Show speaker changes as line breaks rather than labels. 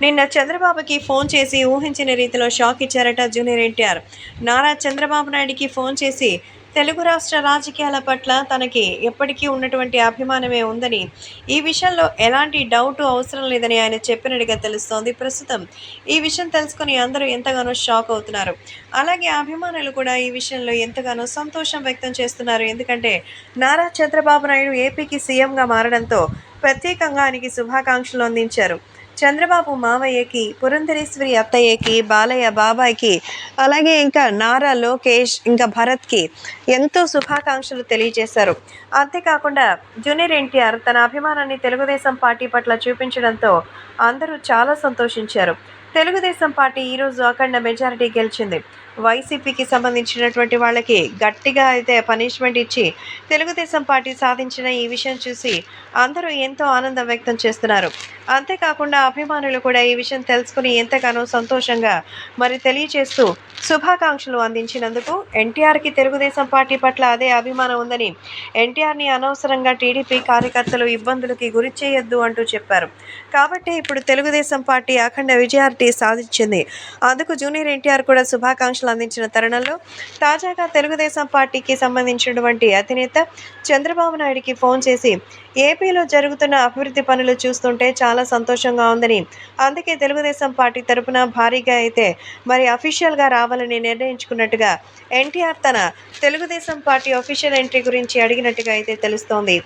నిన్న చంద్రబాబుకి ఫోన్ చేసి ఊహించని రీతిలో షాక్ ఇచ్చారట జూనియర్ ఎన్టీఆర్. నారా చంద్రబాబు నాయుడికి ఫోన్ చేసి తెలుగు రాష్ట్ర రాజకీయాల పట్ల తనకి ఎప్పటికీ ఉన్నటువంటి అభిమానమే ఉందని, ఈ విషయంలో ఎలాంటి డౌటు అవసరం లేదని ఆయన చెప్పినట్టుగా తెలుస్తోంది. ప్రస్తుతం ఈ విషయం తెలుసుకొని అందరూ ఎంతగానో షాక్ అవుతున్నారు. అలాగే అభిమానులు కూడా ఈ విషయంలో ఎంతగానో సంతోషం వ్యక్తం చేస్తున్నారు. ఎందుకంటే నారా చంద్రబాబు నాయుడు ఏపీకి సీఎంగా మారడంతో ప్రత్యేకంగా ఆయనకి శుభాకాంక్షలు అందించారు. చంద్రబాబు మావయ్యకి, పురంధరేశ్వరి అత్తయ్యకి, బాలయ్య బాబాయ్కి, అలాగే ఇంకా నారా లోకేష్, ఇంకా భరత్కి ఎంతో శుభాకాంక్షలు తెలియజేశారు. అంతేకాకుండా జూనియర్ ఎన్టీఆర్ తన అభిమానాన్ని తెలుగుదేశం పార్టీ పట్ల చూపించడంతో అందరూ చాలా సంతోషించారు. తెలుగుదేశం పార్టీ ఈరోజు అఖండ మెజారిటీ గెలిచింది. వైసీపీకి సంబంధించినటువంటి వాళ్ళకి గట్టిగా అయితే పనిష్మెంట్ ఇచ్చి తెలుగుదేశం పార్టీ సాధించిన ఈ విషయం చూసి అందరూ ఎంతో ఆనందం వ్యక్తం చేస్తున్నారు. అంతేకాకుండా అభిమానులు కూడా ఈ విషయం తెలుసుకుని ఎంతగానో సంతోషంగా మరి తెలియజేస్తూ శుభాకాంక్షలు అందించినందుకు ఎన్టీఆర్కి తెలుగుదేశం పార్టీ పట్ల అదే అభిమానం ఉందని, ఎన్టీఆర్ని అనవసరంగా టీడీపీ కార్యకర్తలు ఇబ్బందులకి గురి చేయొద్దు అంటూ చెప్పారు. కాబట్టి ఇప్పుడు తెలుగుదేశం పార్టీ అఖండ విజయాన్ని సాధించింది. అందుకు జూనియర్ ఎన్టీఆర్ కూడా శుభాకాంక్షలు అందించిన తరుణంలో తాజాగా తెలుగుదేశం పార్టీకి సంబంధించినటువంటి అధినేత చంద్రబాబు నాయుడికి ఫోన్ చేసి ఏపీలో జరుగుతున్న అభివృద్ధి పనులు చూస్తుంటే చాలా సంతోషంగా ఉందని, అందుకే తెలుగుదేశం పార్టీ తరపున భారీగా అయితే మరి అఫీషియల్గా రావాలని నిర్ణయించుకున్నట్టుగా ఎన్టీఆర్ తన తెలుగుదేశం పార్టీ అఫీషియల్ ఎంట్రీ గురించి అడిగినట్టుగా అయితే తెలుస్తోంది.